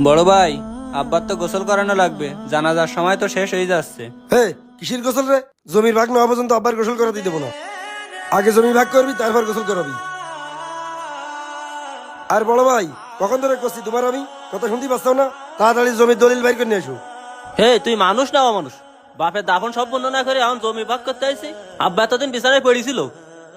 বড় ভাই, আব্বার তো গোসল করানো লাগবে, জানাজার সময় তো শেষ হয়ে যাচ্ছে। হে, কিসের গোসল রে? জমির ভাগ নেওয়া পর্যন্ত আব্বার গোসল করাতে দেবো না। আগে জমি ভাগ করবি, তারপর গোসল করাবি। আর বড় ভাই, কখন ধরে করছি তোমার আমি কথা শুনতেই পাচ্ছ না? তাড়াতাড়ি জমির দলিল বাইর করে নিয়ে আসো। হে, তুই মানুষ না অমানুষ? বাপের দাফন সম্পন্ন না করে এখন জমি ভাগ করতে আইছি। আব্বা এতদিন বিছানায় পড়েছিল,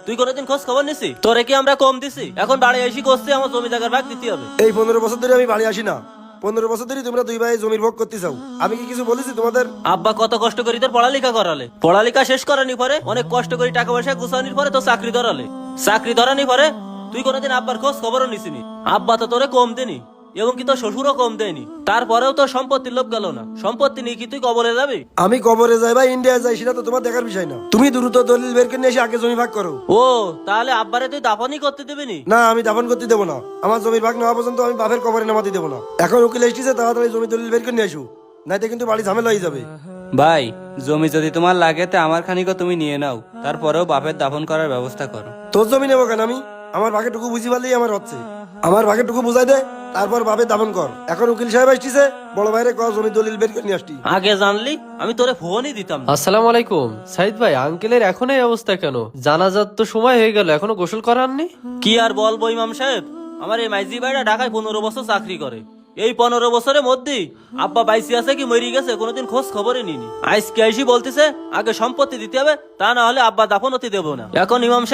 তুই কোনোদিন খোঁজ খবর নিছি? তোরে কি আমরা কম দিছি? এখন বাড়ি এসে করছি আমার জমি জায়গার ভাগ দিতে হবে। এই 15 বছর ধরে আমি বাড়ি আসি না। 15 বছর ধরে তোমরা দুই ভাই জমির ভোগ করতে চাও। আমি কি কিছু বলেছি তোমাদের? আব্বা কত কষ্ট করি তোর পড়ালেখা করালে, পড়ালেখা শেষ করানি পরে অনেক কষ্ট করে টাকা পয়সা গুছানির পরে তো চাকরি ধরালে, চাকরি ধরানি পরে তুই কোনোদিন আব্বার খোঁজ খবরও নিছিনি। আব্বা তো তোরে কম দেনি, এবং কি তোর শ্বশুরও কম দেয়নি। তারপরেও তোর সম্পত্তির লোভ গেল না। সম্পত্তি নিয়ে কি তুই কবলে যাবি? আমি কবরে যাই বা ইন্ডিয়া যাই সেটা তো তোমার দেখার বিষয় না। তুমি দ্রুত দলিল বের করে নিয়ে এসে আগে জমি ভাগ করো। ও, তাহলে আব্বারে তুই দাফনই করতে দিবি নি? না, আমি দাফন করতে দেবো না। আমার জমির ভাগ নেওয়া পর্যন্ত আমি বাপের কবরে নামাতে দেবো না। এখন উকিল এসেছে, তাড়াতাড়ি জমি দলিল বের করে নিয়ে আসো, নাইতে কিন্তু বাড়ি ঝামেলা হয়ে যাবে। ভাই, জমি যদি তোমার লাগে তা আমার খানিকও তুমি নিয়ে নাও, তারপরেও বাপের দাফন করার ব্যবস্থা করো। তোর জমি নেবো কেন? আমি আমার ভাগেরটুকু বুঝি পারলেই আমার হচ্ছে। আমার ভাগেরটুকু বুঝাই দে, তারপর বাপের দাফন কর। এখন উকিল সাহেব আসছে, বড় ভাইরে কর জমি দলিল বের করে নিয়ে আসতি। আগে জানলি আমি তোরে ফোনই দিতাম না। আসসালামু আলাইকুম সাইদ ভাই, আঙ্কেলের এখন এই অবস্থা কেন? জানাজার তো সময় হয়ে গেল, এখনো গোসল করাননি? কি আর বলবো ইমাম সাহেব, আমার এই মাইজি ভাইরা ঢাকায় 15 বছর চাকরি করে। এই 15 বছরের মধ্যে আব্বা বাইসি আছে কি মরি গেছে কোনোদিন খোঁজ খবরই নিনি। আজকে আইসি বলতেছে আগে সম্পত্তি দিতে হবে, তা না হলে আব্বা দাফন হতে দেবো না। এখন ইমাম সাহেব